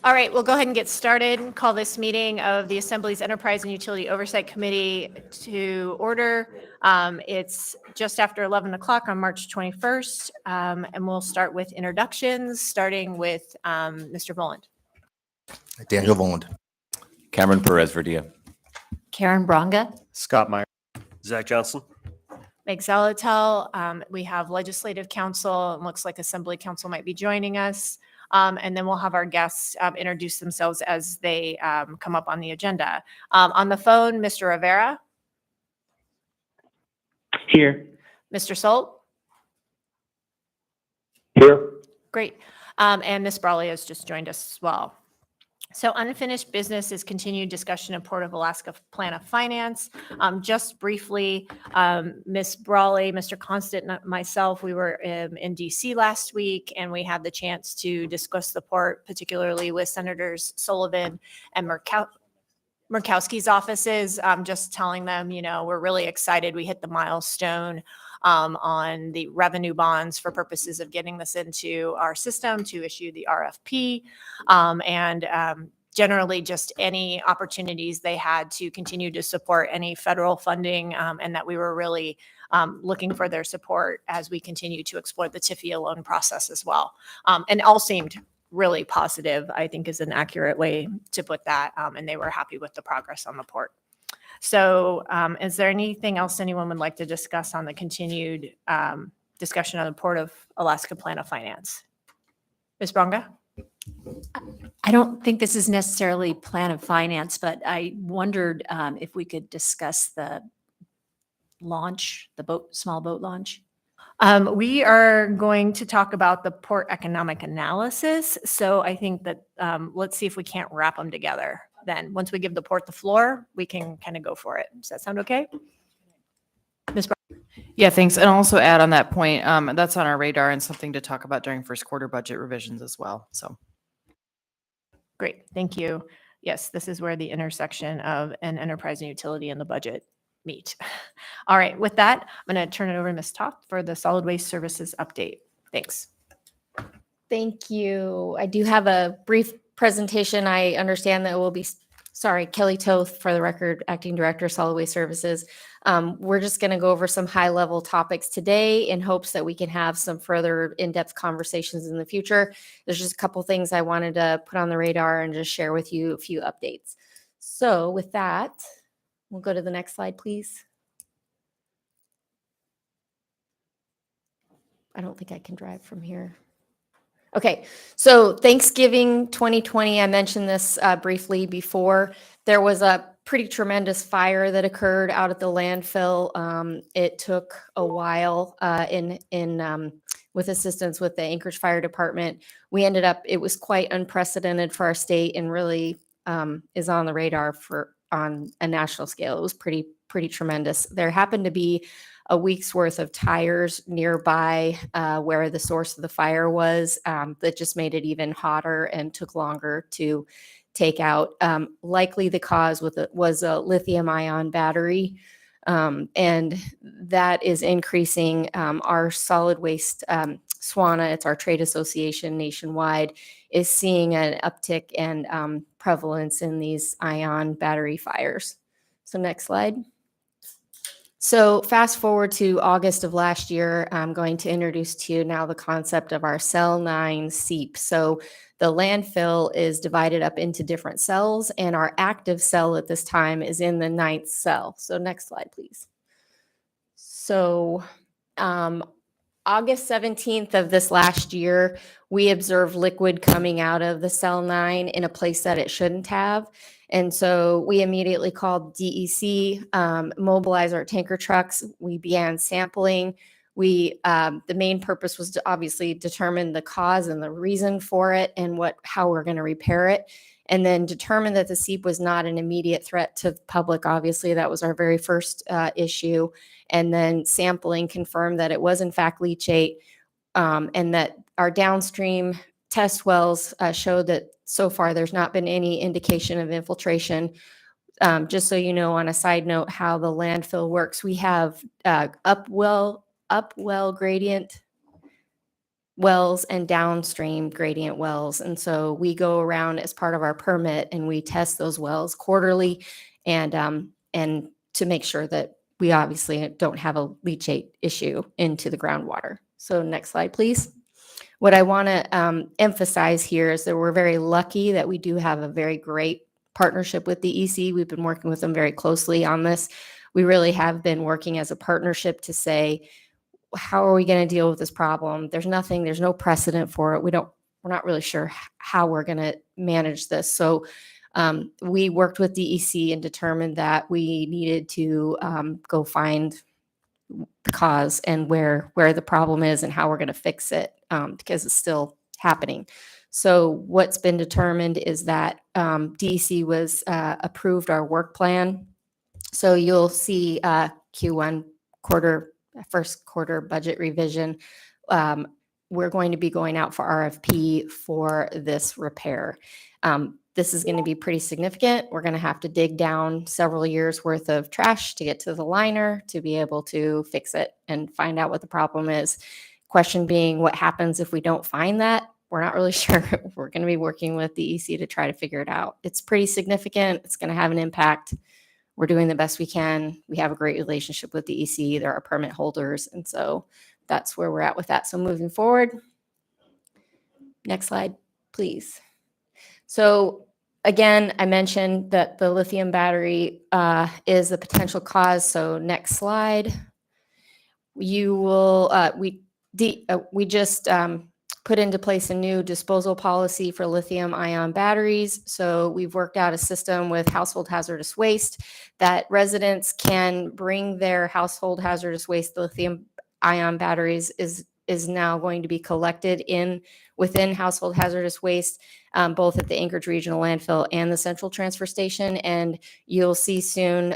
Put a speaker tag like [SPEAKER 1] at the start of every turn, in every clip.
[SPEAKER 1] All right, we'll go ahead and get started. Call this meeting of the Assembly's Enterprise and Utility Oversight Committee to order. It's just after 11 o'clock on March 21st, and we'll start with introductions, starting with Mr. Voland.
[SPEAKER 2] Daniel Voland.
[SPEAKER 3] Cameron Perez-Verdia.
[SPEAKER 4] Karen Bronga.
[SPEAKER 5] Scott Meyer. Zach Johnson.
[SPEAKER 1] Meg Zalatel. We have Legislative Council. It looks like Assembly Council might be joining us. And then we'll have our guests introduce themselves as they come up on the agenda. On the phone, Mr. Rivera.
[SPEAKER 6] Here.
[SPEAKER 1] Mr. Solt.
[SPEAKER 6] Here.
[SPEAKER 1] Great. And Ms. Brawley has just joined us as well. So unfinished business is continued discussion of Port of Alaska Plan of Finance. Just briefly, Ms. Brawley, Mr. Constant, and myself, we were in DC last week, and we had the chance to discuss the port, particularly with Senators Sullivan and Murkowski's offices, just telling them, you know, we're really excited. We hit the milestone on the revenue bonds for purposes of getting this into our system to issue the RFP, and generally just any opportunities they had to continue to support any federal funding, and that we were really looking for their support as we continue to explore the TIFIA loan process as well. And all seemed really positive, I think is an accurate way to put that, and they were happy with the progress on the port. So is there anything else anyone would like to discuss on the continued discussion on the Port of Alaska Plan of Finance? Ms. Bronga?
[SPEAKER 4] I don't think this is necessarily plan of finance, but I wondered if we could discuss the launch, the small boat launch.
[SPEAKER 1] We are going to talk about the port economic analysis. So I think that let's see if we can't wrap them together. Then once we give the port the floor, we can kind of go for it. Does that sound okay? Ms.
[SPEAKER 7] Yeah, thanks. And also add on that point, that's on our radar and something to talk about during first quarter budget revisions as well. So.
[SPEAKER 1] Great, thank you. Yes, this is where the intersection of an enterprise and utility and the budget meet. All right, with that, I'm going to turn it over to Ms. Toth for the Solid Waste Services update. Thanks.
[SPEAKER 8] Thank you. I do have a brief presentation. I understand that it will be, Kelly Toth, for the record, Acting Director, Solid Waste Services. We're just going to go over some high-level topics today in hopes that we can have some further in-depth conversations in the future. There's just a couple things I wanted to put on the radar and just share with you a few updates. So with that, we'll go to the next slide, please. I don't think I can drive from here. Okay, so Thanksgiving 2020, I mentioned this briefly before. There was a pretty tremendous fire that occurred out at the landfill. It took a while with assistance with the Anchorage Fire Department. We ended up, it was quite unprecedented for our state and really is on the radar on a national scale. It was pretty tremendous. There happened to be a week's worth of tires nearby where the source of the fire was. That just made it even hotter and took longer to take out. Likely the cause was a lithium ion battery. And that is increasing our solid waste. SWANA, it's our trade association nationwide, is seeing an uptick and prevalence in these ion battery fires. So next slide. So fast forward to August of last year, I'm going to introduce to you now the concept of our cell 9 SEEP. So the landfill is divided up into different cells, and our active cell at this time is in the 9th cell. So next slide, please. So August 17th of this last year, we observed liquid coming out of the cell 9 in a place that it shouldn't have. And so we immediately called DEC, mobilized our tanker trucks. We began sampling. The main purpose was to obviously determine the cause and the reason for it and how we're going to repair it. And then determine that the SEEP was not an immediate threat to the public. Obviously, that was our very first issue. And then sampling confirmed that it was in fact leachate, and that our downstream test wells showed that so far there's not been any indication of infiltration. Just so you know, on a side note, how the landfill works, we have upwell gradient wells and downstream gradient wells. And so we go around as part of our permit and we test those wells quarterly and to make sure that we obviously don't have a leachate issue into the groundwater. So next slide, please. What I want to emphasize here is that we're very lucky that we do have a very great partnership with the EC. We've been working with them very closely on this. We really have been working as a partnership to say, how are we going to deal with this problem? There's no precedent for it. We're not really sure how we're going to manage this. So we worked with DEC and determined that we needed to go find the cause and where the problem is and how we're going to fix it, because it's still happening. So what's been determined is that DEC was approved our work plan. So you'll see Q1 first quarter budget revision. We're going to be going out for RFP for this repair. This is going to be pretty significant. We're going to have to dig down several years worth of trash to get to the liner to be able to fix it and find out what the problem is. Question being, what happens if we don't find that? We're not really sure. We're going to be working with the EC to try to figure it out. It's pretty significant. It's going to have an impact. We're doing the best we can. We have a great relationship with the EC. They're our permit holders. And so that's where we're at with that. So moving forward, next slide, please. So again, I mentioned that the lithium battery is a potential cause. So next slide. You will, we just put into place a new disposal policy for lithium ion batteries. So we've worked out a system with household hazardous waste that residents can bring their household hazardous waste. Lithium ion batteries is now going to be collected within household hazardous waste, both at the Anchorage Regional Landfill and the Central Transfer Station. And you'll see soon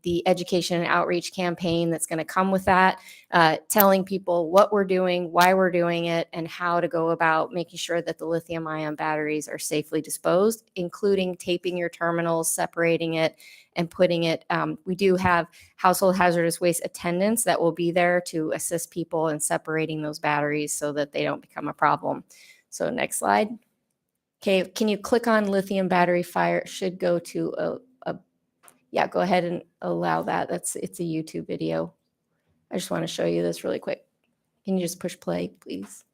[SPEAKER 8] the education and outreach campaign that's going to come with that, telling people what we're doing, why we're doing it, and how to go about making sure that the lithium ion batteries are safely disposed, including taping your terminals, separating it, and putting it. We do have household hazardous waste attendants that will be there to assist people in separating those batteries so that they don't become a problem. So next slide. Okay, can you click on lithium battery fire? It should go to yeah, go ahead and allow that. It's a YouTube video. I just want to show you this really quick. Can you just push play, please?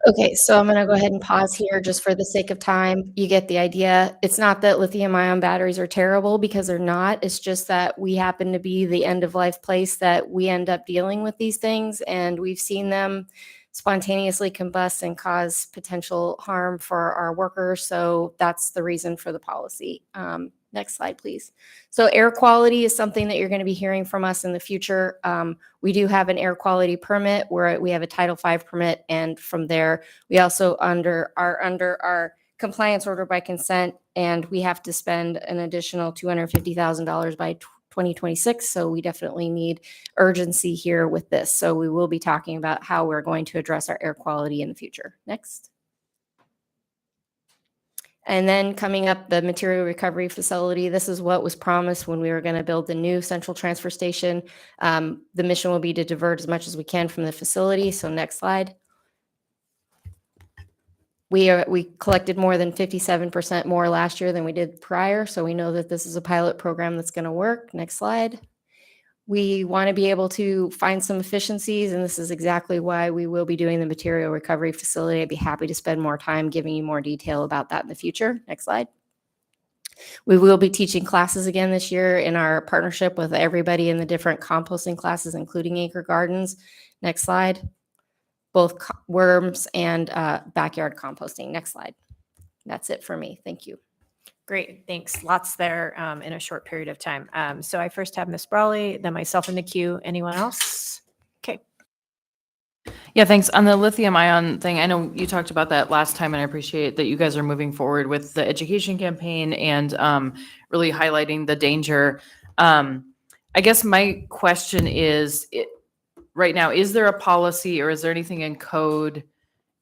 [SPEAKER 8] Okay, so I'm going to go ahead and pause here just for the sake of time. You get the idea. It's not that lithium ion batteries are terrible, because they're not. It's just that we happen to be the end of life place that we end up dealing with these things, and we've seen them spontaneously combust and cause potential harm for our workers. So that's the reason for the policy. Next slide, please. So air quality is something that you're going to be hearing from us in the future. We do have an air quality permit where we have a Title V permit, and from there, we also are under our compliance order by consent, and we have to spend an additional $250,000 by 2026. So we definitely need urgency here with this. So we will be talking about how we're going to address our air quality in the future. Next. And then coming up, the material recovery facility. This is what was promised when we were going to build the new central transfer station. The mission will be to divert as much as we can from the facility. So next slide. We collected more than 57% more last year than we did prior. So we know that this is a pilot program that's going to work. Next slide. We want to be able to find some efficiencies, and this is exactly why we will be doing the material recovery facility. I'd be happy to spend more time giving you more detail about that in the future. Next slide. We will be teaching classes again this year in our partnership with everybody in the different composting classes, including Acre Gardens. Next slide. Both worms and backyard composting. Next slide. That's it for me. Thank you.
[SPEAKER 1] Great, thanks. Lots there in a short period of time. So I first have Ms. Brawley, then myself in the queue. Anyone else? Okay.
[SPEAKER 7] Yeah, thanks. On the lithium ion thing, I know you talked about that last time, and I appreciate that you guys are moving forward with the education campaign and really highlighting the danger. I guess my question is, right now, is there a policy or is there anything in code,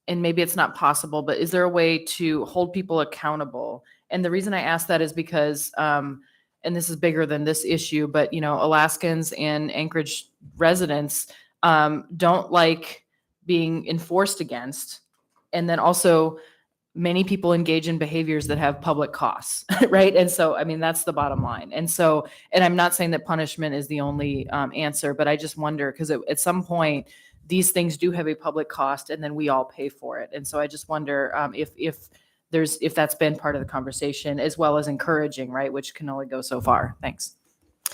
[SPEAKER 7] and maybe it's not possible, but is there a way to hold people accountable? And the reason I ask that is because, and this is bigger than this issue, but Alaskans and Anchorage residents don't like being enforced against. And then also many people engage in behaviors that have public costs, right? And so, I mean, that's the bottom line. And so, and I'm not saying that punishment is the only answer, but I just wonder, because at some point, these things do have a public cost, and then we all pay for it. And so I just wonder if that's been part of the conversation, as well as encouraging, right? Which can only go so far. Thanks.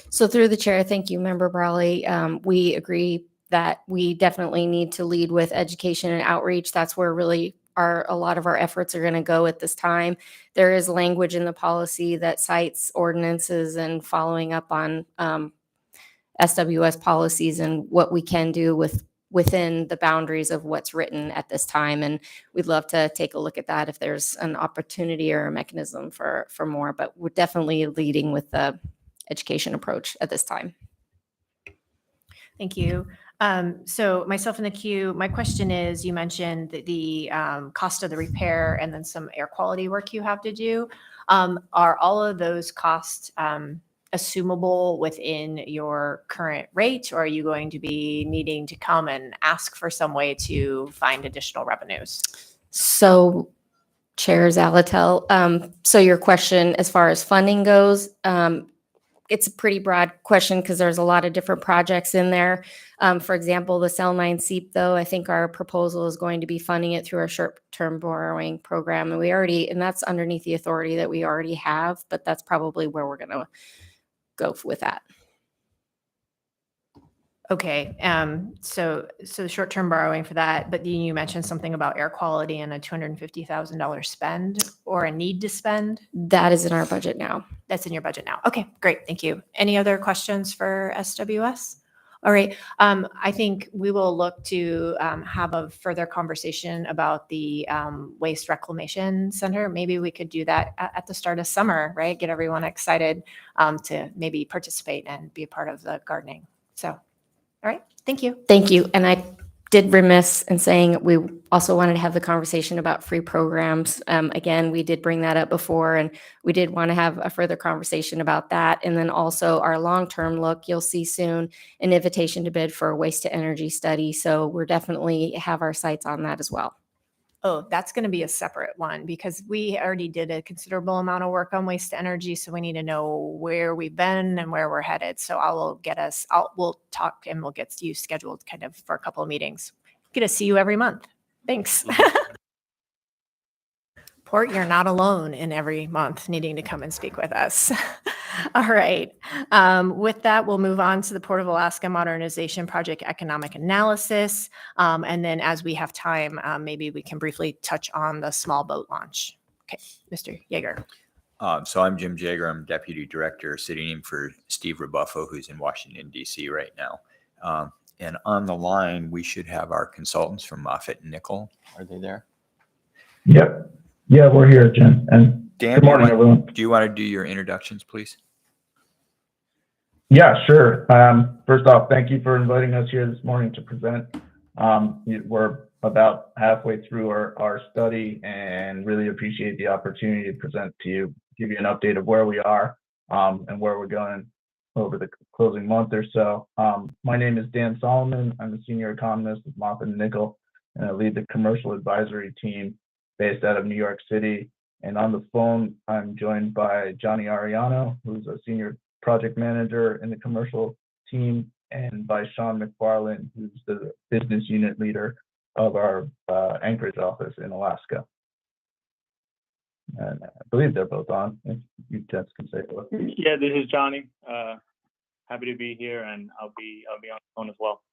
[SPEAKER 8] So through the chair, thank you, Member Brawley. We agree that we definitely need to lead with education and outreach. That's where really a lot of our efforts are going to go at this time. There is language in the policy that cites ordinances and following up on SWS policies and what we can do within the boundaries of what's written at this time. And we'd love to take a look at that if there's an opportunity or a mechanism for more, but we're definitely leading with the education approach at this time.
[SPEAKER 1] Thank you. So myself in the queue, my question is, you mentioned the cost of the repair and then some air quality work you have to do. Are all of those costs assumable within your current rate, or are you going to be needing to come and ask for some way to find additional revenues?
[SPEAKER 8] So Chair Zalatel, so your question as far as funding goes, it's a pretty broad question because there's a lot of different projects in there. For example, the Cell 9 SEEP, though, I think our proposal is going to be funding it through our short-term borrowing program. And that's underneath the authority that we already have, but that's probably where we're going to go with that.
[SPEAKER 1] Okay, so the short-term borrowing for that, but then you mentioned something about air quality and a $250,000 spend or a need to spend.
[SPEAKER 8] That is in our budget now.
[SPEAKER 1] That's in your budget now. Okay, great, thank you. Any other questions for SWS? All right, I think we will look to have a further conversation about the Waste Reclamation Center. Maybe we could do that at the start of summer, right? Get everyone excited to maybe participate and be a part of the gardening. So, all right, thank you.
[SPEAKER 8] Thank you. And I did remiss in saying we also wanted to have the conversation about free programs. Again, we did bring that up before, and we did want to have a further conversation about that. And then also our long-term look, you'll see soon an invitation to bid for a waste to energy study. So we're definitely have our sights on that as well.
[SPEAKER 1] Oh, that's going to be a separate one because we already did a considerable amount of work on waste to energy. So we need to know where we've been and where we're headed. So we'll talk and we'll get you scheduled kind of for a couple of meetings. Get to see you every month. Thanks. support. You're not alone in every month needing to come and speak with us. All right. With that, we'll move on to the Port of Alaska Modernization Project Economic Analysis. And then as we have time, maybe we can briefly touch on the small boat launch. Okay, Mr. Yeager.
[SPEAKER 6] So I'm Jim Jager. I'm Deputy Director, sitting in for Steve Rebuffo, who's in Washington, D.C. right now. And on the line, we should have our consultants from Moffett Nickel. Are they there?
[SPEAKER 9] Yep. Yeah, we're here, Jim. And
[SPEAKER 6] Dan,
[SPEAKER 9] good morning, everyone.
[SPEAKER 6] do you want to do your introductions, please?
[SPEAKER 9] Yeah, sure. First off, thank you for inviting us here this morning to present. We're about halfway through our study and really appreciate the opportunity to present to you, give you an update of where we are and where we're going over the closing month or so. My name is Dan Solomon. I'm a senior economist with Moffett Nickel, and I lead the commercial advisory team based out of New York City. And on the phone, I'm joined by Johnny Ariano, who's a senior project manager in the commercial team, and by Sean McFarland, who's the business unit leader of our Anchorage office in Alaska. And I believe they're both on. If you gents can say hello.
[SPEAKER 10] Yeah, this is Johnny. Happy to be here, and I'll be on the phone as well.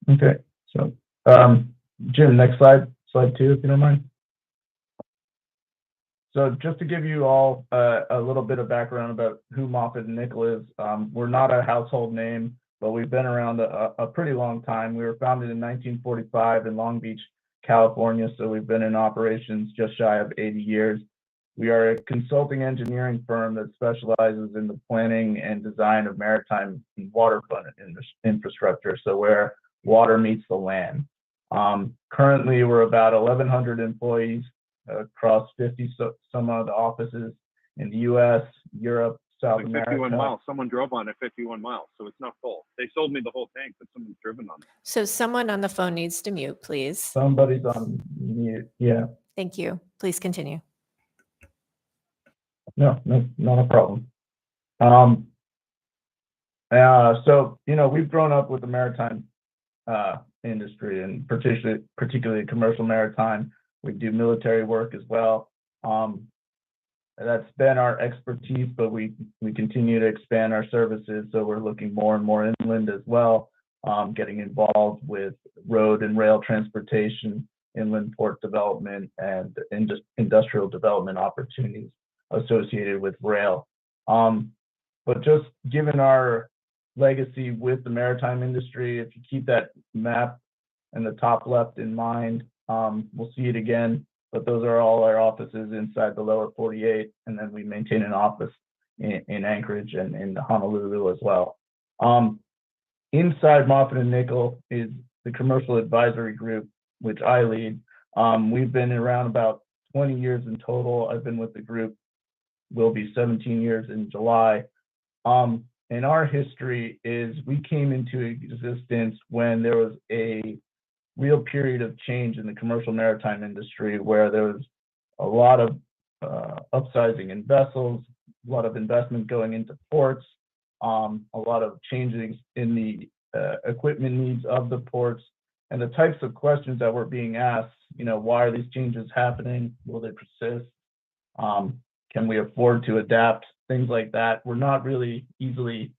[SPEAKER 9] Okay, so Jim, next slide 2, if you don't mind. So just to give you all a little bit of background about who Moffett Nickel is, we're not a household name, but we've been around a pretty long time. We were founded in 1945 in Long Beach, California, so we've been in operations just shy of 80 years. We are a consulting engineering firm that specializes in the planning and design of maritime and waterfront infrastructure, so where water meets the land. Currently, we're about 1,100 employees across 50 some of the offices in the U.S., Europe, South America.
[SPEAKER 11] 51 miles. Someone drove on it 51 miles, so it's not full. They sold me the whole tank, but someone's driven on it.
[SPEAKER 1] So someone on the phone needs to mute, please.
[SPEAKER 9] Somebody's on mute. Yeah.
[SPEAKER 1] Thank you. Please continue.
[SPEAKER 9] No, not a problem. So, we've grown up with the maritime industry, and particularly commercial maritime. We do military work as well. That's been our expertise, but we continue to expand our services. So we're looking more and more inland as well, getting involved with road and rail transportation, inland port development, and industrial development opportunities associated with rail. But just given our legacy with the maritime industry, if you keep that map in the top left in mind, we'll see it again, but those are all our offices inside the lower 48, and then we maintain an office in Anchorage and in Honolulu as well. Inside Moffett Nickel is the commercial advisory group, which I lead. We've been around about 20 years in total. I've been with the group, will be 17 years in July. And our history is we came into existence when there was a real period of change in the commercial maritime industry, where there was a lot of upsizing in vessels, a lot of investment going into ports, a lot of changes in the equipment needs of the ports, and the types of questions that were being asked. Why are these changes happening? Will they persist? Can we afford to adapt? Things like that were not really easily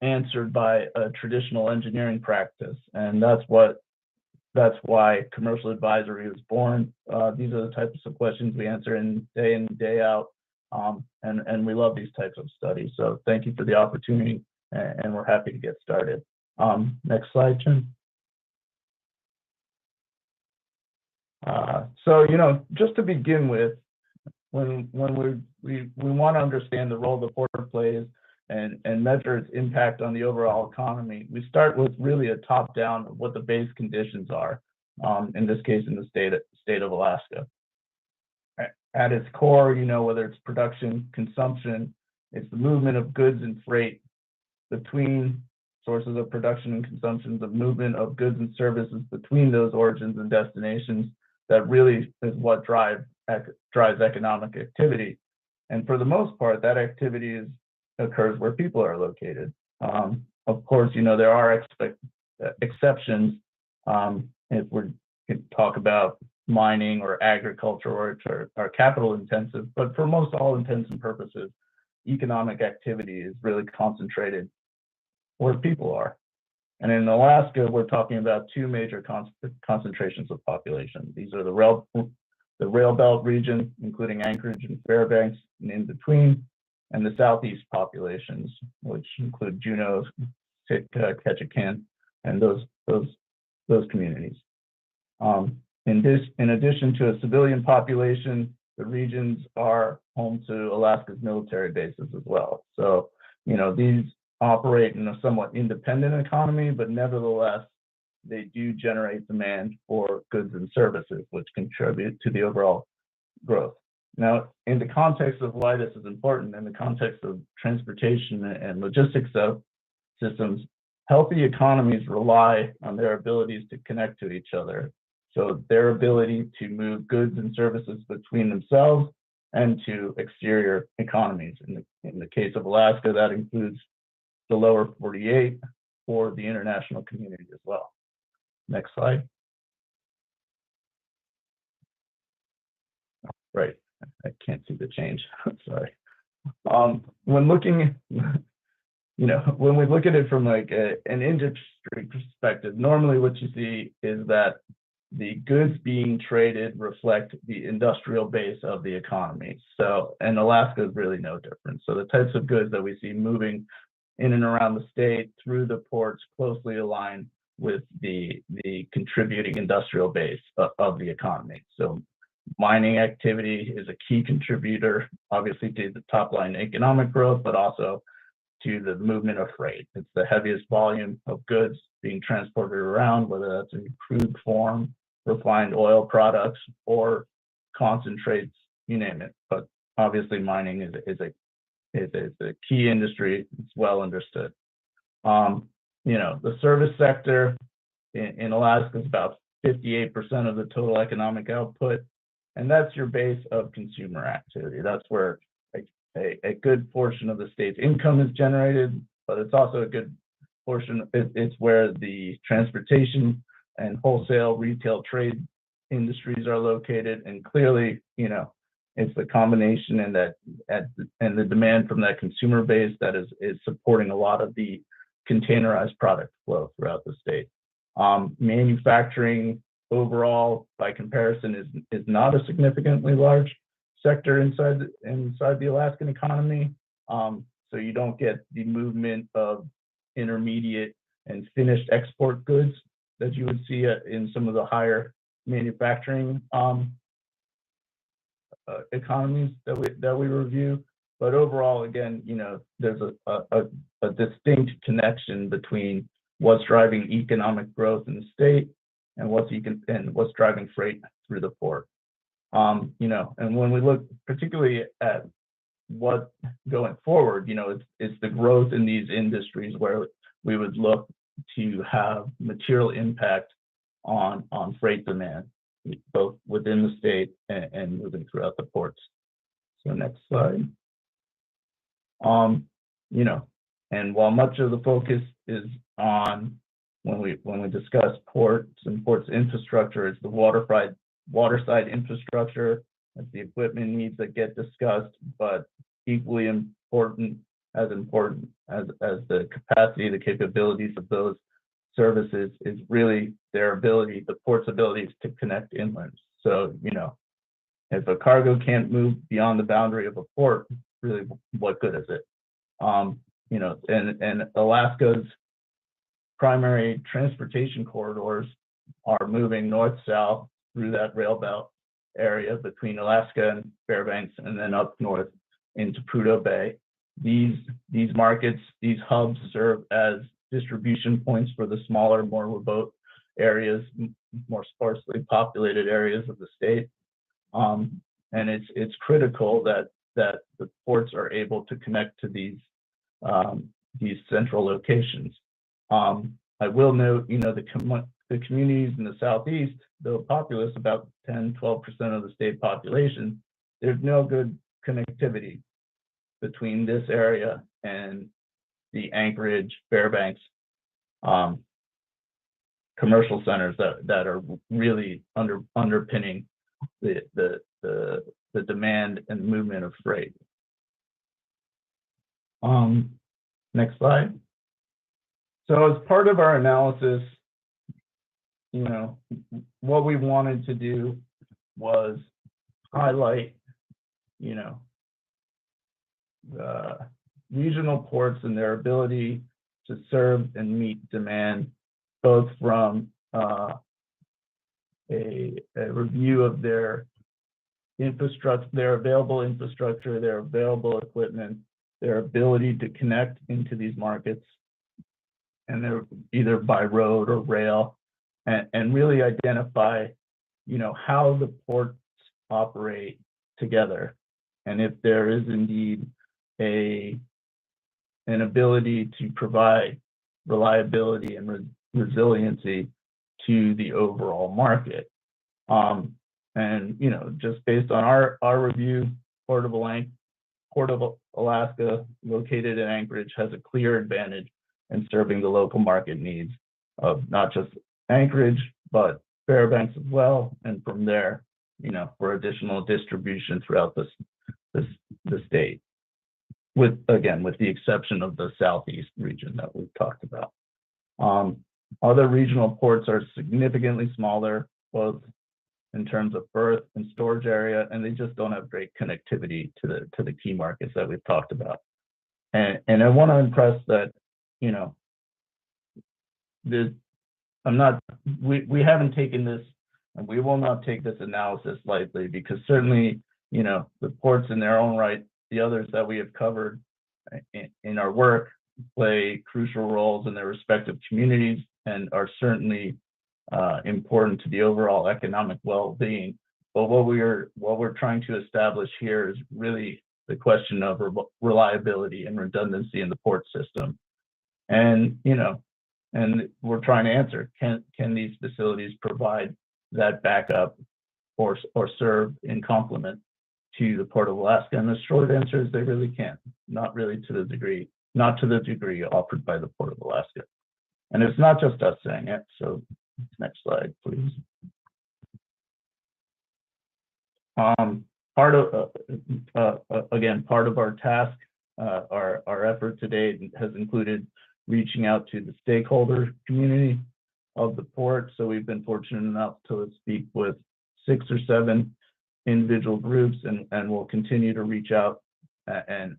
[SPEAKER 9] answered by a traditional engineering practice, and that's why commercial advisory was born. These are the types of questions we answer in, day out, and we love these types of studies. So thank you for the opportunity, and we're happy to get started. Next slide, Jim. So just to begin with, when we want to understand the role the port plays and measure its impact on the overall economy, we start with really a top-down of what the base conditions are, in this case in the state of Alaska. At its core, whether it's production, consumption, it's the movement of goods and freight between sources of production and consumption, the movement of goods and services between those origins and destinations, that really is what drives economic activity. And for the most part, that activity occurs where people are located. Of course, there are exceptions. If we talk about mining or agriculture, or are capital intensive, but for most all intents and purposes, economic activity is really concentrated where people are. And in Alaska, we're talking about two major concentrations of population. These are the rail belt region, including Anchorage and Fairbanks, and in between, and the southeast populations, which include Juneau, Ketchikan, and those communities. In addition to a civilian population, the regions are home to Alaska's military bases as well. So, these operate in a somewhat independent economy, but nevertheless, they do generate demand for goods and services, which contribute to the overall growth. Now, in the context of why this is important, in the context of transportation and logistics systems, healthy economies rely on their abilities to connect to each other. So their ability to move goods and services between themselves and to exterior economies. In the case of Alaska, that includes the lower 48 or the international community as well. Next slide. Right, I can't see the change, sorry. When looking, when we look at it from like an industry perspective, normally what you see is that the goods being traded reflect the industrial base of the economy. So, and Alaska is really no different. So the types of goods that we see moving in and around the state through the ports closely align with the contributing industrial base of the economy. So mining activity is a key contributor, obviously, to the top line economic growth, but also to the movement of freight. It's the heaviest volume of goods being transported around, whether that's in crude form, refined oil products, or concentrates, you name it. But obviously mining is a key industry. It's well understood. The service sector in Alaska is about 58% of the total economic output, and that's your base of consumer activity. That's where a good portion of the state's income is generated, but it's also a good portion, it's where the transportation and wholesale retail trade industries are located. And clearly, it's the combination and the demand from that consumer base that is supporting a lot of the containerized product flow throughout the state. Manufacturing overall, by comparison, is not a significantly large sector inside the Alaskan economy. So you don't get the movement of intermediate and finished export goods that you would see in some of the higher manufacturing economies that we review. But overall, again, there's a distinct connection between what's driving economic growth in the state and what's driving freight through the port. And when we look particularly at what going forward, it's the growth in these industries where we would look to have material impact on freight demand, both within the state and moving throughout the ports. So next slide. And while much of the focus is on when we discuss ports and ports infrastructure, it's the waterside infrastructure, it's the equipment needs that get discussed, but equally important as the capacity, the capabilities of those services is really the port's abilities to connect inland. So, if a cargo can't move beyond the boundary of a port, really, what good is it? And Alaska's primary transportation corridors are moving north-south through that rail belt area between Alaska and Fairbanks, and then up north into Prudhoe Bay. These markets, these hubs serve as distribution points for the smaller, more remote areas, more sparsely populated areas of the state. And it's critical that the ports are able to connect to these central locations. I will note, the communities in the southeast, though populous, about 10-12% of the state population, there's no good connectivity between this area and the Anchorage, Fairbanks commercial centers that are really underpinning the demand and movement of freight. Next slide. So as part of our analysis, what we wanted to do was highlight, the regional ports and their ability to serve and meet demand, both from a review of their infrastructure, their available infrastructure, their available equipment, their ability to connect into these markets, and they're either by road or rail, and really identify, how the ports operate together, and if there is indeed an ability to provide reliability and resiliency to the overall market. And just based on our review, Port of Alaska, located in Anchorage, has a clear advantage in serving the local market needs of not just Anchorage, but Fairbanks as well, and from there, for additional distribution throughout the state, with the exception of the southeast region that we've talked about. Other regional ports are significantly smaller, both in terms of berth and storage area, and they just don't have great connectivity to the key markets that we've talked about. And I want to impress that, we haven't taken this, and we will not take this analysis lightly, because certainly, the ports in their own right, the others that we have covered in our work, play crucial roles in their respective communities and are certainly important to the overall economic well-being. But what we're trying to establish here is really the question of reliability and redundancy in the port system. And and we're trying to answer, can these facilities provide that backup or serve in complement to the Port of Alaska? And the short answer is they really can't, not to the degree offered by the Port of Alaska. And it's not just us saying it. So next slide, please. Part of our task, our effort today has included reaching out to the stakeholder community of the port. So we've been fortunate enough to speak with 6 or 7 individual groups, and we'll continue to reach out and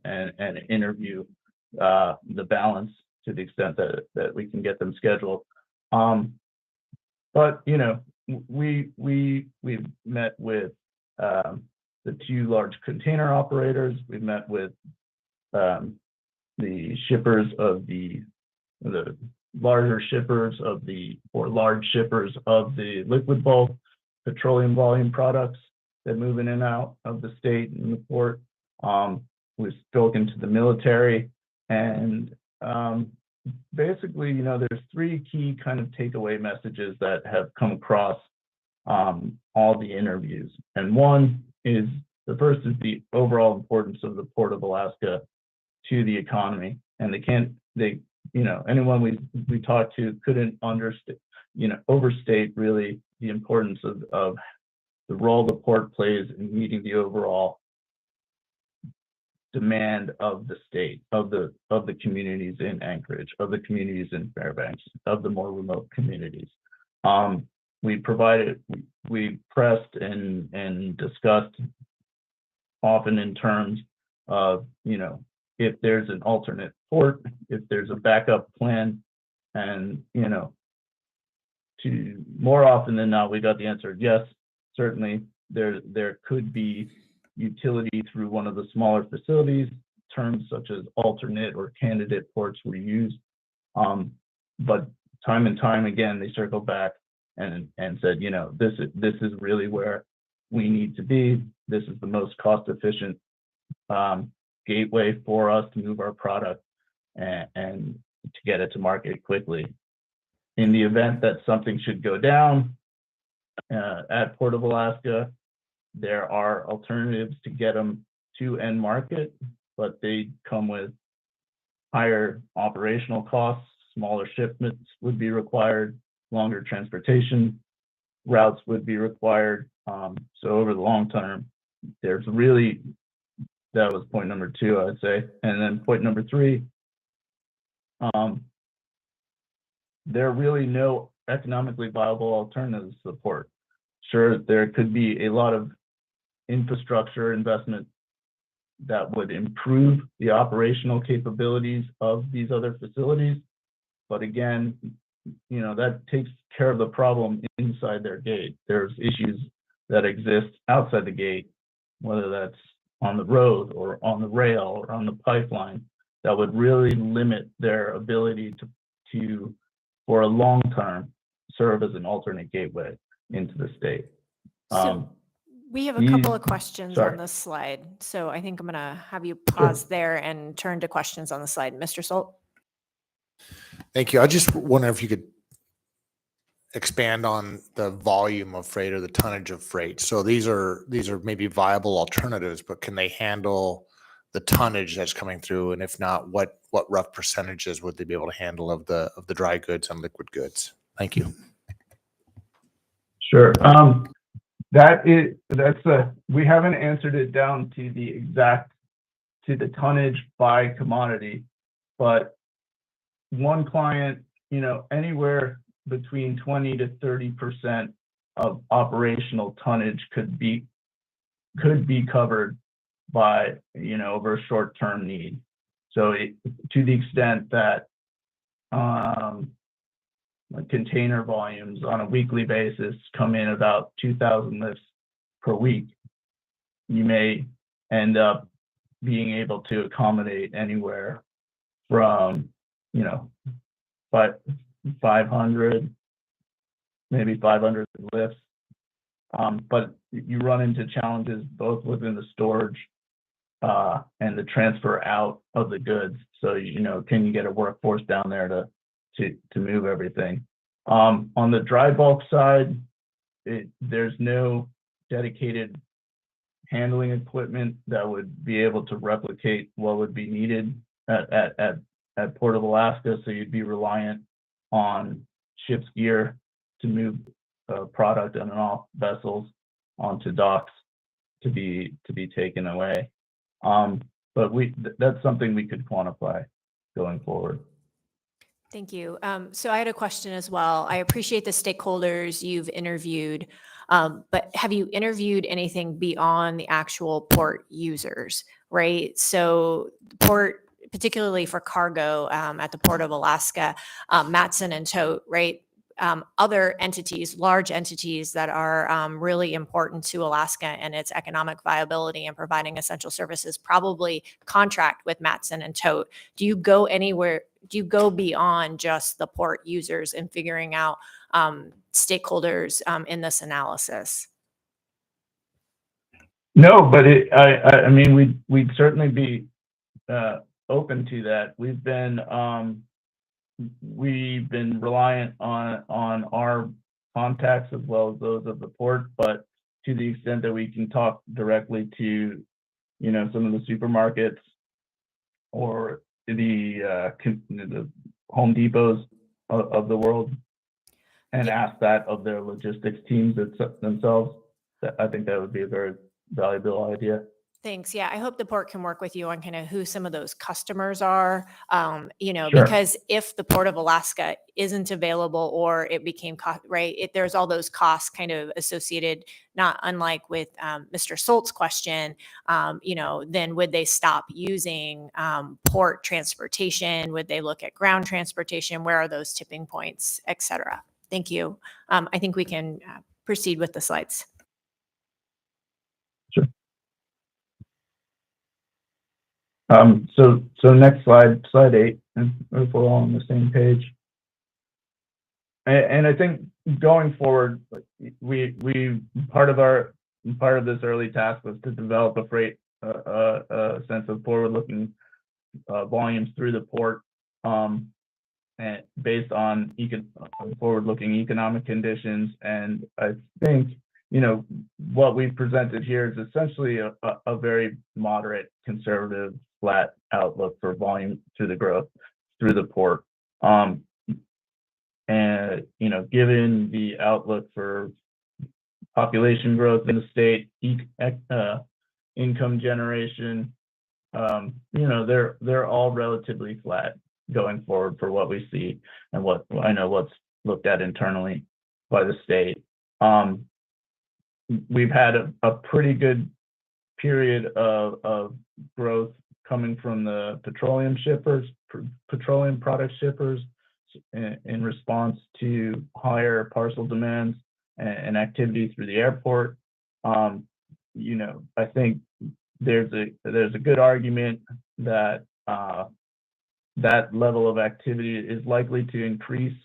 [SPEAKER 9] interview the balance to the extent that we can get them scheduled. But we've met with the 2 large container operators. We've met with the shippers of the larger shippers large shippers of the liquid bulk petroleum volume products that move in and out of the state and the port. We've spoken to the military, and basically, there's 3 key kind of takeaway messages that have come across all the interviews. And the first is the overall importance of the Port of Alaska to the economy. And anyone we talked to couldn't overstate really the importance of the role the port plays in meeting the overall demand of the state, of the communities in Anchorage, of the communities in Fairbanks, of the more remote communities. We pressed and discussed often in terms of, if there's an alternate port, if there's a backup plan, and, more often than not, we got the answer, yes, certainly there could be utility through one of the smaller facilities. Terms such as alternate or candidate ports were used. But time and time again, they circle back and said, this is really where we need to be. This is the most cost efficient gateway for us to move our product and to get it to market quickly. In the event that something should go down at Port of Alaska, there are alternatives to get them to end market, but they come with higher operational costs. Smaller shipments would be required, longer transportation routes would be required. So over the long term, there's really, that was point number 2, I'd say. And then point number 3, there are really no economically viable alternatives to the port. Sure, there could be a lot of infrastructure investment that would improve the operational capabilities of these other facilities. But again, that takes care of the problem inside their gate. There's issues that exist outside the gate, whether that's on the road or on the rail or on the pipeline, that would really limit their ability to for a long term, serve as an alternate gateway into the state.
[SPEAKER 1] So we have a couple
[SPEAKER 9] these-
[SPEAKER 1] of questions
[SPEAKER 9] sorry.
[SPEAKER 1] on this slide. So I think I'm going to have you pause there and turn to questions on the slide. Mr. Solt?
[SPEAKER 2] Thank you. I just wonder if you could expand on the volume of freight or the tonnage of freight. So these are maybe viable alternatives, but can they handle the tonnage that's coming through? And if not, what rough percentages would they be able to handle of the dry goods and liquid goods? Thank you.
[SPEAKER 9] Sure. We haven't answered it down to the tonnage by commodity, but one client, anywhere between 20 to 30% of operational tonnage could be covered by, over a short-term need. So to the extent that container volumes on a weekly basis come in about 2,000 lifts per week, you may end up being able to accommodate anywhere from, 500, maybe 500 lifts. But you run into challenges both within the storage and the transfer out of the goods. So, can you get a workforce down there to move everything? On the dry bulk side, there's no dedicated handling equipment that would be able to replicate what would be needed at Port of Alaska. So you'd be reliant on ship's gear to move product on and off vessels onto docks to be taken away. But that's something we could quantify going forward.
[SPEAKER 1] Thank you. So I had a question as well. I appreciate the stakeholders you've interviewed, but have you interviewed anything beyond the actual port users, right? So the port, particularly for cargo at the Port of Alaska, Matson and Tote, right? Other entities, large entities that are really important to Alaska and its economic viability and providing essential services probably contract with Matson and Tote. Do you go anywhere? Do you go beyond just the port users in figuring out stakeholders in this analysis?
[SPEAKER 9] No, but I mean, we'd certainly be open to that. We've been reliant on our contacts as well as those of the port, but to the extent that we can talk directly to, some of the supermarkets or the Home Depots of the world and ask that of their logistics teams themselves, I think that would be a very valuable idea.
[SPEAKER 1] Thanks. Yeah, I hope the port can work with you on kind of who some of those customers are,
[SPEAKER 9] Sure.
[SPEAKER 1] because if the Port of Alaska isn't available or it became, there's all those costs kind of associated, not unlike with Mr. Solt's question, then would they stop using port transportation? Would they look at ground transportation? Where are those tipping points, et cetera? Thank you. I think we can proceed with the slides.
[SPEAKER 9] Sure. So next slide 8, and if we're all on the same page. And I think going forward, we part of this early task was to develop a sense of forward-looking volumes through the port, and based on forward-looking economic conditions. And I think what we've presented here is essentially a very moderate, conservative, flat outlook for volume through the growth through the port. And, given the outlook for population growth in the state, income generation, they're all relatively flat going forward for what we see and what I know what's looked at internally by the state. We've had a pretty good period of growth coming from the petroleum product shippers in response to higher parcel demands and activity through the airport. I think there's a good argument that that level of activity is likely to increase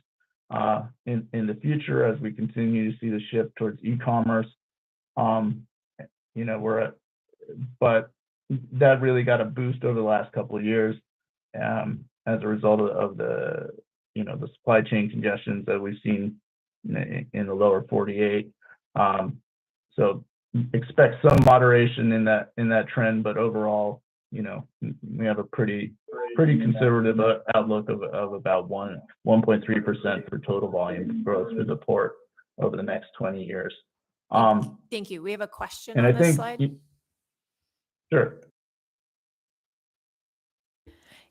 [SPEAKER 9] in the future as we continue to see the shift towards e-commerce. But that really got a boost over the last couple of years as a result of the supply chain congestions that we've seen in the lower 48. So expect some moderation in that trend, but overall, we have a pretty conservative outlook of about 1.3% for total volume growth for the port over the next 20 years.
[SPEAKER 1] Thank you. We have a question
[SPEAKER 9] And
[SPEAKER 1] on
[SPEAKER 9] I
[SPEAKER 1] this
[SPEAKER 9] think,
[SPEAKER 1] slide.
[SPEAKER 9] sure.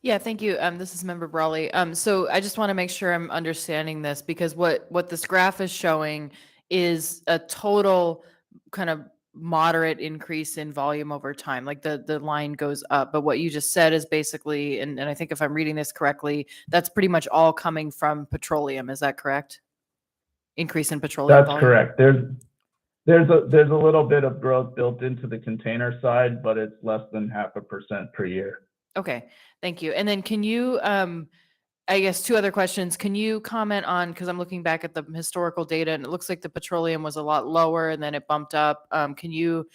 [SPEAKER 7] Yeah, thank you. This is Member Brawley. So I just want to make sure I'm understanding this, because what this graph is showing is a total kind of moderate increase in volume over time. Like the line goes up, but what you just said is basically, and I think if I'm reading this correctly, that's pretty much all coming from petroleum. Is that correct? Increase in petroleum
[SPEAKER 9] That's
[SPEAKER 7] volume?
[SPEAKER 9] correct. There's a little bit of growth built into the container side, but it's less than 0.5% per year.
[SPEAKER 7] Okay, thank you. And then can you, I guess 2 other questions. Can you comment on, because I'm looking back at the historical data and it looks like the petroleum was a lot lower and then it bumped up. Can you,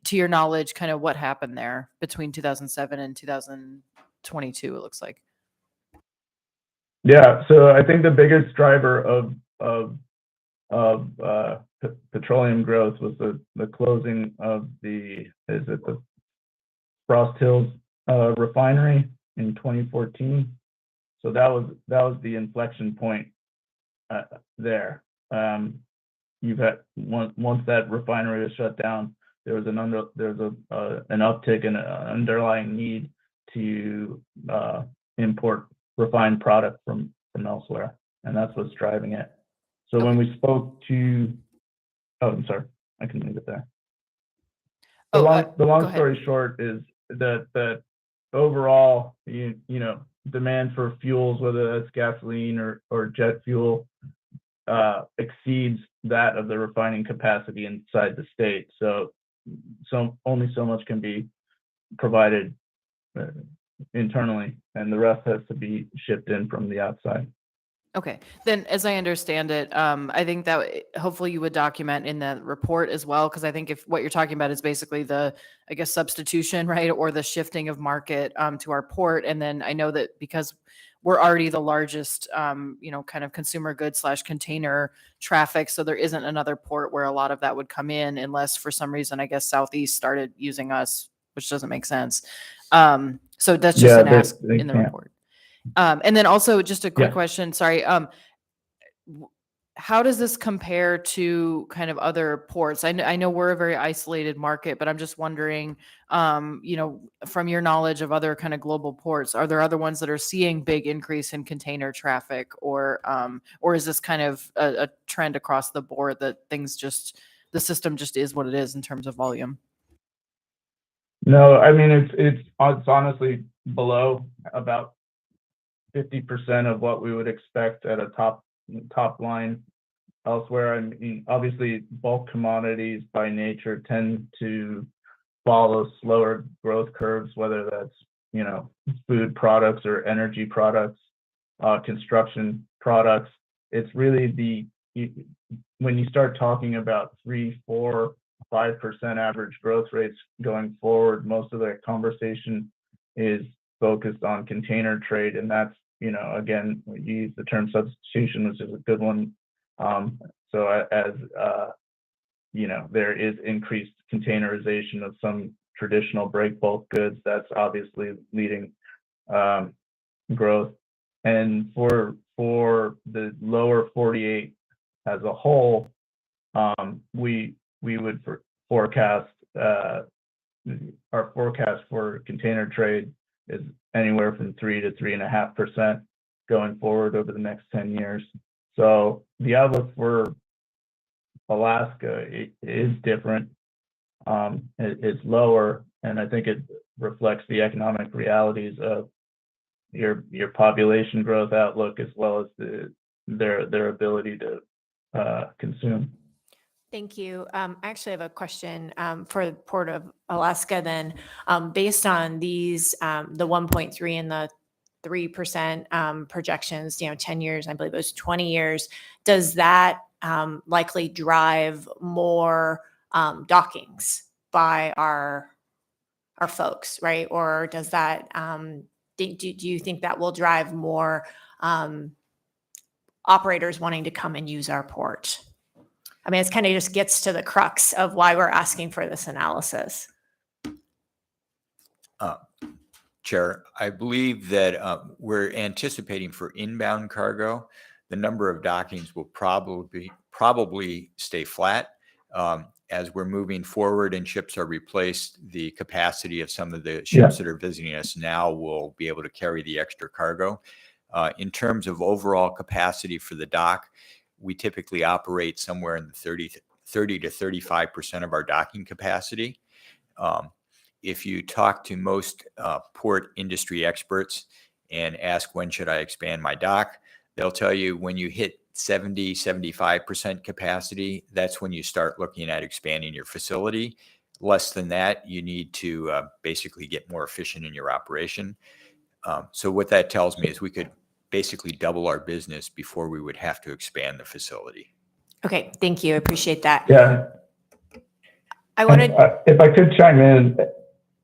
[SPEAKER 7] to your knowledge, kind of what happened there between 2007 and 2022, it looks like?
[SPEAKER 9] Yeah, so I think the biggest driver of petroleum growth was the closing of the Frost Hills refinery in 2014. So that was the inflection point there. You've had once that refinery was shut down, there was an uptick in an underlying need to import refined product from elsewhere, and that's what's driving it. So when we spoke to, I'm sorry, I can leave it there. The long story short is that overall, demand for fuels, whether that's gasoline or jet fuel, exceeds that of the refining capacity inside the state. So only so much can be provided internally, and the rest has to be shipped in from the outside.
[SPEAKER 7] Okay, then as I understand it, I think that hopefully you would document in that report as well, because I think if what you're talking about is basically the, I guess, substitution, right, or the shifting of market to our port. And then I know that because we're already the largest, kind of consumer goods / container traffic, so there isn't another port where a lot of that would come in, unless for some reason, I guess, Southeast started using us, which doesn't make sense. So that's just an ask in the report. And then also just a quick question, sorry. How does this compare to kind of other ports? I know we're a very isolated market, but I'm just wondering, from your knowledge of other kind of global ports, are there other ones that are seeing big increase in container traffic, or is this kind of a trend across the board that the system just is what it is in terms of volume?
[SPEAKER 9] No, I mean, it's honestly below about 50% of what we would expect at a top line elsewhere. I mean, obviously, bulk commodities by nature tend to follow slower growth curves, whether that's food products or energy products, construction products. It's really when you start talking about 3, 4, 5% average growth rates going forward, most of the conversation is focused on container trade, and that's again, we use the term substitution, which is a good one. So as there is increased containerization of some traditional break bulk goods, that's obviously leading growth. And for for the lower 48 as a whole, we would forecast our forecast for container trade is anywhere from 3 to 3.5% going forward over the next 10 years. So the outlook for Alaska is different. It's lower, and I think it reflects the economic realities of your population growth outlook as well as their ability to consume.
[SPEAKER 1] Thank you. I actually have a question for the Port of Alaska then. Based on these, the 1.3 and the 3% projections, 10 years, I believe it was 20 years, does that likely drive more dockings by our folks, right? Or does that, do you think that will drive more operators wanting to come and use our port? I mean, it's kind of just gets to the crux of why we're asking for this analysis.
[SPEAKER 6] Chair, I believe that we're anticipating for inbound cargo, the number of dockings will probably stay flat. As we're moving forward and ships are replaced, the capacity of some of the ships that are visiting us now will be able to carry the extra cargo. In terms of overall capacity for the dock, we typically operate somewhere in the 30 to 35% of our docking capacity. If you talk to most port industry experts and ask, when should I expand my dock? They'll tell you when you hit 70, 75% capacity, that's when you start looking at expanding your facility. Less than that, you need to basically get more efficient in your operation. So what that tells me is we could basically double our business before we would have to expand the facility.
[SPEAKER 1] Okay, thank you. I appreciate that.
[SPEAKER 9] Yeah.
[SPEAKER 1] I wanted,
[SPEAKER 9] if I could chime in.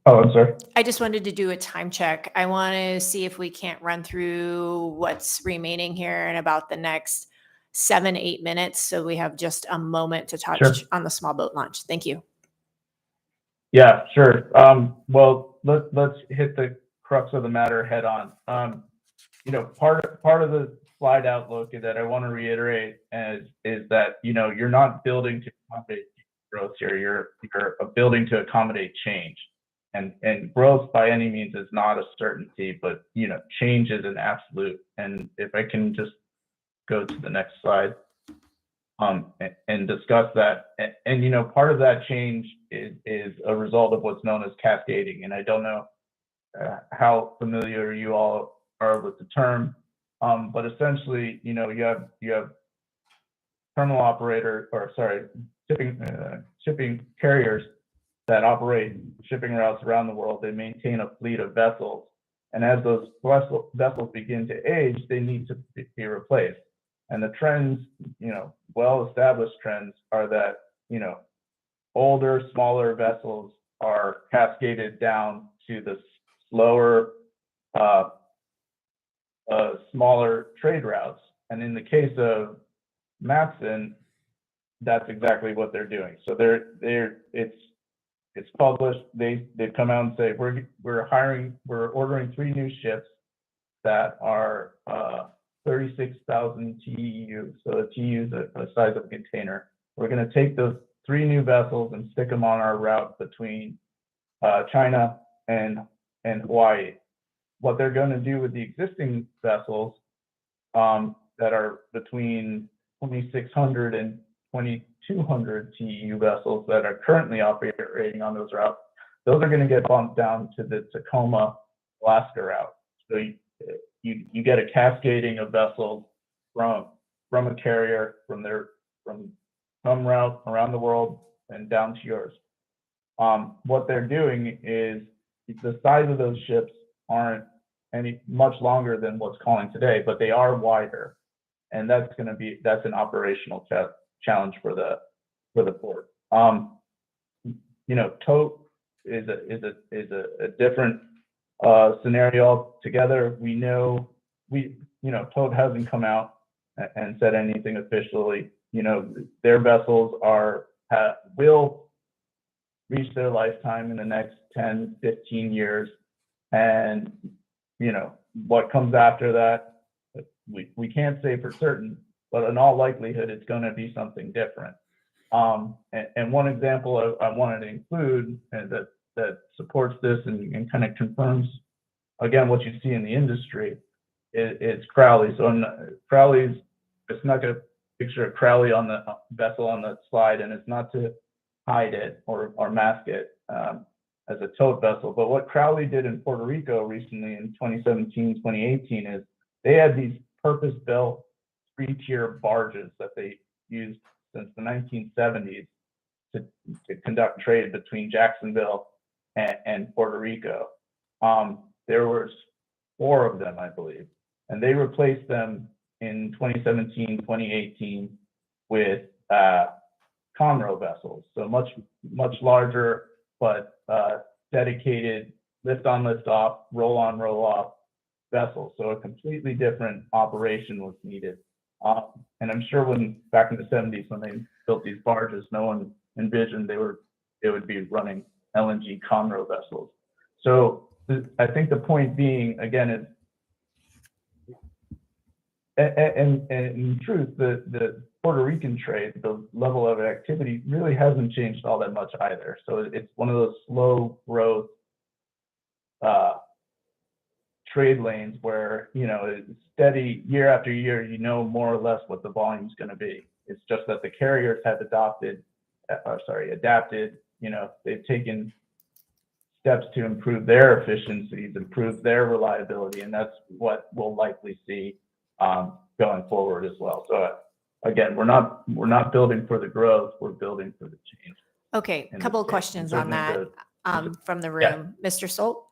[SPEAKER 9] Oh, I'm sorry.
[SPEAKER 1] I just wanted to do a time check. I want to see if we can't run through what's remaining here in about the next 7-8 minutes. So we have just a moment to touch on the small boat launch. Thank you.
[SPEAKER 9] Yeah, sure. Well, let's hit the crux of the matter head on. Part of the slide outlook that I want to reiterate is that, you're not building to accommodate growth here. You're building to accommodate change. And growth by any means is not a certainty, but, change is an absolute. And if I can just go to the next slide and discuss that. And part of that change is a result of what's known as cascading. And I don't know how familiar you all are with the term, but essentially, you have terminal operator, or sorry, shipping carriers that operate shipping routes around the world. They maintain a fleet of vessels, and as those vessels begin to age, they need to be replaced. And the trends, well-established trends, are that older, smaller vessels are cascaded down to the slower, smaller trade routes. And in the case of Matson, that's exactly what they're doing. So it's published. They've come out and say we're ordering 3 new ships that are 36,000 TEU. So a TEU is the size of a container. We're going to take those 3 new vessels and stick them on our route between China and Hawaii. What they're going to do with the existing vessels that are between 2,600 and 2,200 TEU vessels that are currently operating on those routes, those are going to get bumped down to the Tacoma, Alaska route. So you get a cascading of vessels from a carrier, from some route around the world and down to yours. What they're doing is the size of those ships aren't any much longer than what's calling today, but they are wider, and that's an operational challenge for the port. Tote is a different scenario altogether. We know Tote hasn't come out and said anything officially. Their vessels will reach their lifetime in the next 10, 15 years. And, what comes after that, we can't say for certain, but in all likelihood, it's going to be something different. And one example I wanted to include that supports this and kind of confirms, again, what you see in the industry is Crowley. So Crowley's, it's not a picture of Crowley on the vessel on the slide, and it's not to hide it or mask it as a tote vessel. But what Crowley did in Puerto Rico recently in 2017, 2018 is they had these purpose-built 3-tier barges that they used since the 1970s to conduct trade between Jacksonville and Puerto Rico. There was 4 of them, I believe, and they replaced them in 2017, 2018 with Conroe vessels. So much larger, but dedicated lift on, lift off, roll on, roll off vessels. So a completely different operation was needed. And I'm sure back in the 70s, when they built these barges, no one envisioned they would be running LNG Conroe vessels. So I think the point being, again, is, and in truth, the Puerto Rican trade, the level of activity really hasn't changed all that much either. So it's one of those slow growth trade lanes where, it's steady year after year, more or less what the volume's going to be. It's just that the carriers have adapted, they've taken steps to improve their efficiencies, improve their reliability, and that's what we'll likely see going forward as well. So again, we're not building for the growth, we're building for the change.
[SPEAKER 1] Okay, a
[SPEAKER 9] in
[SPEAKER 1] couple
[SPEAKER 9] this
[SPEAKER 1] of
[SPEAKER 9] case.
[SPEAKER 1] questions
[SPEAKER 9] And
[SPEAKER 1] on that
[SPEAKER 9] certainly
[SPEAKER 1] from the
[SPEAKER 9] Yeah.
[SPEAKER 1] room. Mr. Solt?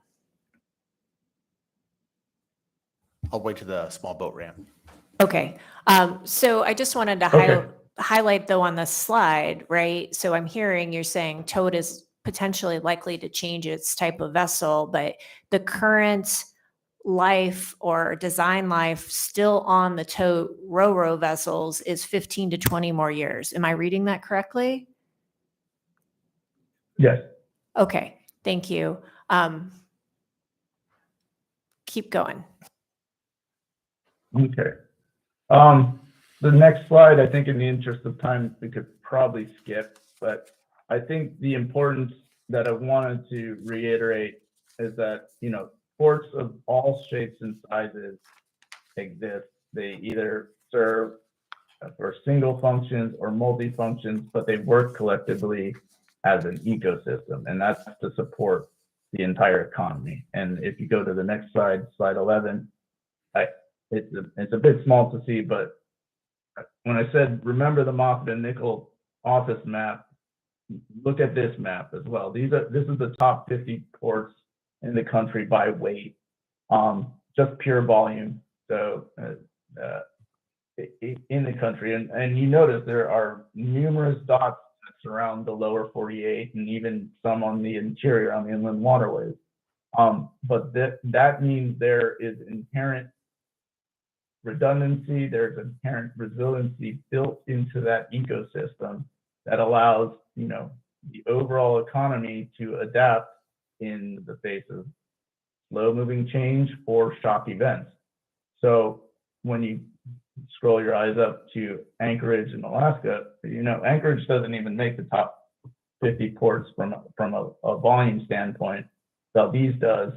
[SPEAKER 2] I'll wait to the small boat ramp.
[SPEAKER 1] Okay, so I just wanted to
[SPEAKER 9] Okay.
[SPEAKER 1] highlight though on the slide, right? So I'm hearing you're saying tote is potentially likely to change its type of vessel, but the current life or design life still on the tote ro-ro vessels is 15 to 20 more years. Am I reading that correctly?
[SPEAKER 9] Yes.
[SPEAKER 1] Okay, thank you. Keep going.
[SPEAKER 9] Okay. The next slide, I think in the interest of time, we could probably skip, but I think the importance that I wanted to reiterate is that, ports of all shapes and sizes exist. They either serve for single functions or multi-functions, but they work collectively as an ecosystem, and that's to support the entire economy. And if you go to the next slide, slide 11, it's a bit small to see, but when I said, remember the Moffett Nickel office map, look at this map as well. This is the top 50 ports in the country by weight, just pure volume. So in the country, and you notice there are numerous dots that surround the lower 48 and even some on the interior, on the inland waterways. But that means there is inherent redundancy, there's inherent resiliency built into that ecosystem that allows, the overall economy to adapt in the face of slow-moving change or shock events. So when you scroll your eyes up to Anchorage in Alaska, Anchorage doesn't even make the top 50 ports from a volume standpoint. Valdez does,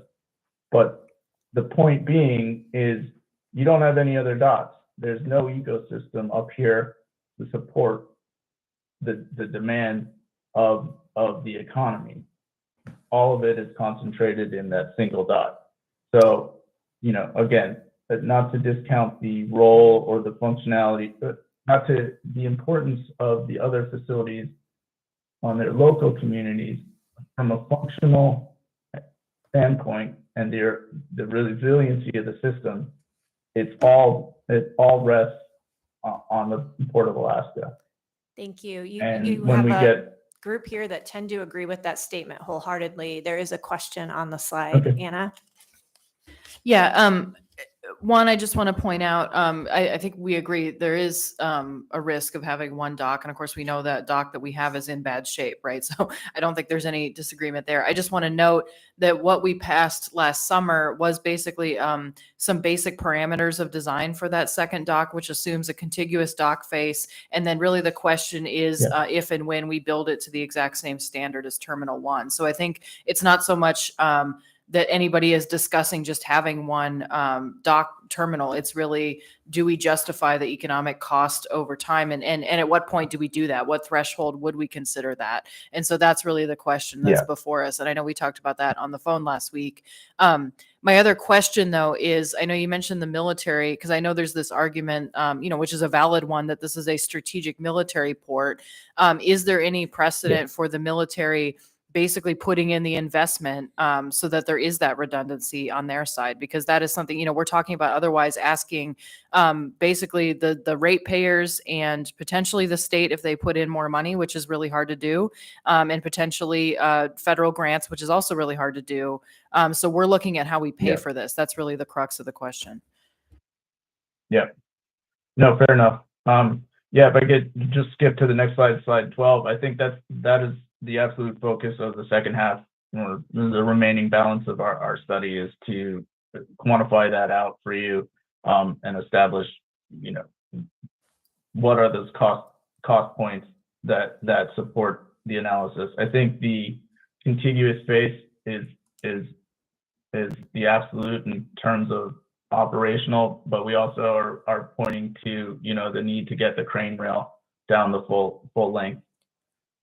[SPEAKER 9] but the point being is you don't have any other dots. There's no ecosystem up here to support the demand of the economy. All of it is concentrated in that single dot. So, again, not to discount the role or the functionality, but the importance of the other facilities on their local communities from a functional standpoint and the resiliency of the system. It all rests on the Port of Alaska.
[SPEAKER 1] Thank you. You
[SPEAKER 9] And when
[SPEAKER 1] have
[SPEAKER 9] we
[SPEAKER 1] a
[SPEAKER 9] get
[SPEAKER 1] group here that tend to agree with that statement wholeheartedly. There is a question on the slide,
[SPEAKER 9] Okay.
[SPEAKER 1] Anna.
[SPEAKER 7] Yeah, One, I just want to point out, I think we agree there is a risk of having one dock. And of course, we know that dock that we have is in bad shape, right? So I don't think there's any disagreement there. I just want to note that what we passed last summer was basically some basic parameters of design for that second dock, which assumes a contiguous dock face. And then really the question is if and when we build it to the exact same standard as Terminal 1. So I think it's not so much that anybody is discussing just having one dock terminal. It's really, do we justify the economic cost over time? And at what point do we do that? What threshold would we consider that? And so that's really the question that's before us. And I know we talked about that on the phone last week. My other question though is, I know you mentioned the military, because I know there's this argument, which is a valid one, that this is a strategic military port. Is there any precedent for the military basically putting in the investment so that there is that redundancy on their side? Because that is something, we're talking about otherwise asking basically the ratepayers and potentially the state if they put in more money, which is really hard to do, and potentially federal grants, which is also really hard to do. So we're looking at how we pay for this. That's really the crux of the question.
[SPEAKER 9] Yeah. No, fair enough. If I could just skip to the next slide, slide 12. I think that is the absolute focus of the second half, or the remaining balance of our study, is to quantify that out for you and establish, what are those cost points that support the analysis. I think the contiguous space is the absolute in terms of operational, but we also are pointing to, the need to get the crane rail down the full length.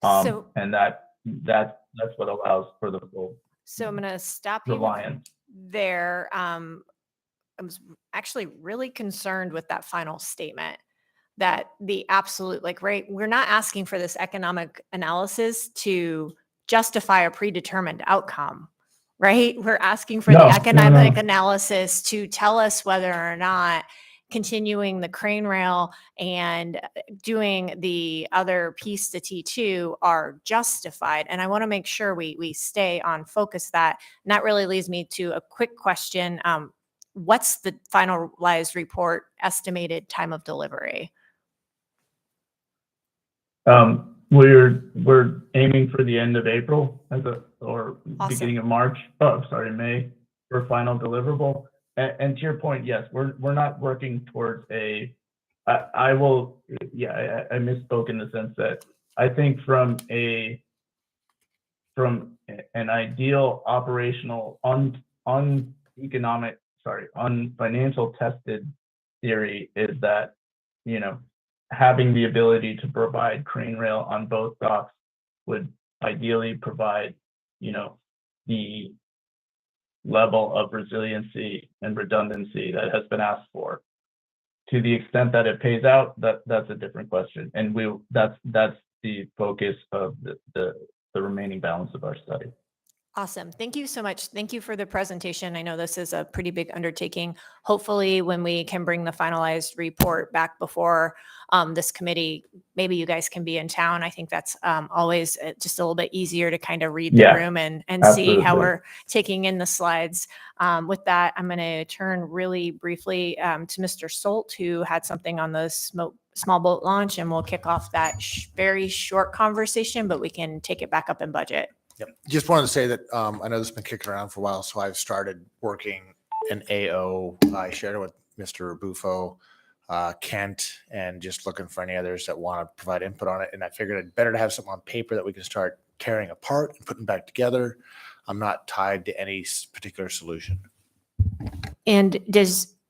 [SPEAKER 9] And that's what allows for the full.
[SPEAKER 1] So I'm going to stop you
[SPEAKER 9] reliance
[SPEAKER 1] there. I was actually really concerned with that final statement, that the absolute, right, we're not asking for this economic analysis to justify a predetermined outcome, right? We're asking for the economic analysis to tell us whether or not continuing the crane rail and doing the other piece to T2 are justified. And I want to make sure we stay on focus that. And that really leads me to a quick question. What's the finalized report estimated time of delivery?
[SPEAKER 9] We're aiming for the end of April or
[SPEAKER 1] Awesome.
[SPEAKER 9] beginning of March. May for final deliverable. And to your point, yes, we're not working towards I misspoke in the sense that I think from an ideal operational on financial tested theory is that, having the ability to provide crane rail on both docks would ideally provide, the level of resiliency and redundancy that has been asked for. To the extent that it pays out, that's a different question. And that's the focus of the remaining balance of our study.
[SPEAKER 1] Awesome. Thank you so much. Thank you for the presentation. I know this is a pretty big undertaking. Hopefully, when we can bring the finalized report back before this committee, maybe you guys can be in town. I think that's always just a little bit easier to kind of read the room and see how we're taking in the slides. With that, I'm going to turn really briefly to Mr. Solt, who had something on the small boat launch, and we'll kick off that very short conversation, but we can take it back up in budget.
[SPEAKER 2] Yep. Just wanted to say that I know this has been kicking around for a while, so I've started working an AO. I shared it with Mr. Bufo, Kent, and just looking for any others that want to provide input on it. And I figured it'd better to have something on paper that we can start tearing apart and putting back together. I'm not tied to any particular solution.
[SPEAKER 1] And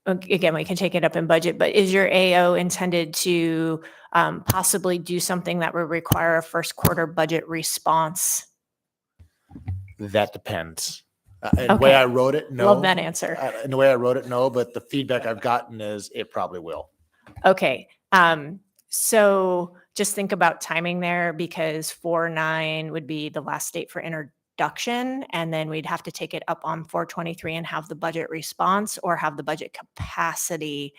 [SPEAKER 1] again, we can take it up in budget, but is your AO intended to possibly do something that would require a first quarter budget response?
[SPEAKER 2] That depends. The way I wrote it, no.
[SPEAKER 1] Love that answer.
[SPEAKER 2] And the way I wrote it, no. But the feedback I've gotten is it probably will.
[SPEAKER 1] Okay. So just think about timing there, because 4/9 would be the last date for introduction. And then we'd have to take it up on 4/23 and have the budget response or have the budget capacity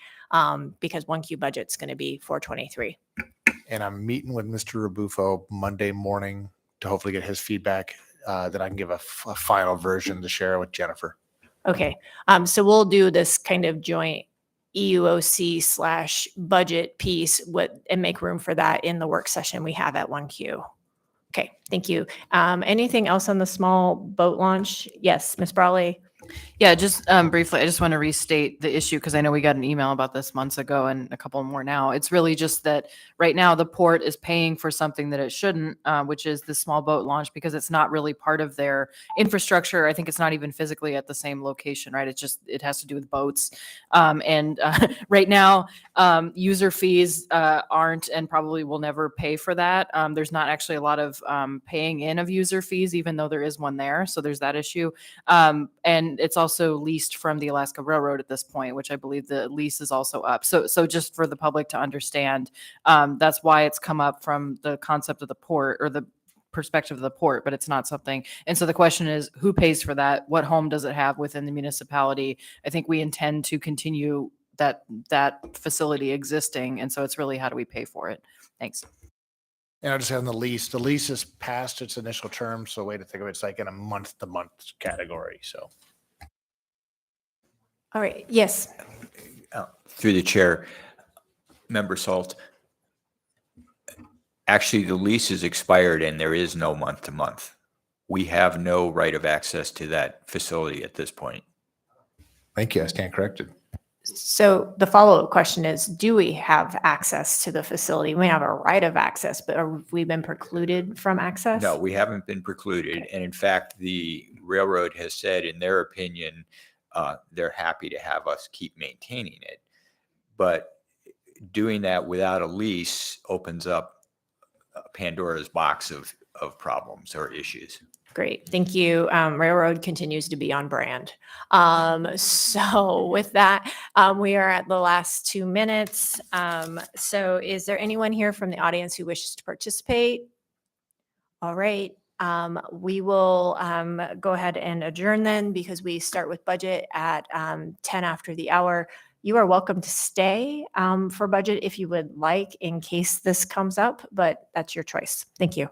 [SPEAKER 1] because 1Q budget's going to be 4/23.
[SPEAKER 2] And I'm meeting with Mr. Rabufo Monday morning to hopefully get his feedback that I can give a final version to share with Jennifer.
[SPEAKER 1] Okay, so we'll do this kind of joint EUOC/budget piece and make room for that in the work session we have at 1Q. Okay, thank you. Anything else on the small boat launch? Yes, Ms. Brawley?
[SPEAKER 7] Yeah, just briefly, I just want to restate the issue because I know we got an email about this months ago and a couple more now. It's really just that right now the port is paying for something that it shouldn't, which is the small boat launch, because it's not really part of their infrastructure. I think it's not even physically at the same location, right? It has to do with boats. Right now, user fees aren't and probably will never pay for that. There's not actually a lot of paying in of user fees, even though there is one there. So there's that issue. And it's also leased from the Alaska Railroad at this point, which I believe the lease is also up. So just for the public to understand, that's why it's come up from the concept of the port or the perspective of the port, but it's not something. And so the question is, who pays for that? What home does it have within the municipality? I think we intend to continue that facility existing. And so it's really, how do we pay for it? Thanks.
[SPEAKER 2] And I'll just have the lease is past its initial term. So way to think of it's like in a month to month category. So.
[SPEAKER 1] All right, yes.
[SPEAKER 6] Through the chair, Member Salt. Actually, the lease is expired and there is no month to month. We have no right of access to that facility at this point.
[SPEAKER 2] Thank you. I stand corrected.
[SPEAKER 1] So the follow-up question is, do we have access to the facility? We have a right of access, but have we been precluded from access?
[SPEAKER 6] No, we haven't been precluded. And in fact, the railroad has said, in their opinion, they're happy to have us keep maintaining it. But doing that without a lease opens up Pandora's box of problems or issues.
[SPEAKER 1] Great, thank you. Railroad continues to be on brand. So with that, we are at the last 2 minutes. So is there anyone here from the audience who wishes to participate? All right, we will go ahead and adjourn then, because we start with budget at 10 after the hour. You are welcome to stay for budget if you would like, in case this comes up, but that's your choice. Thank you.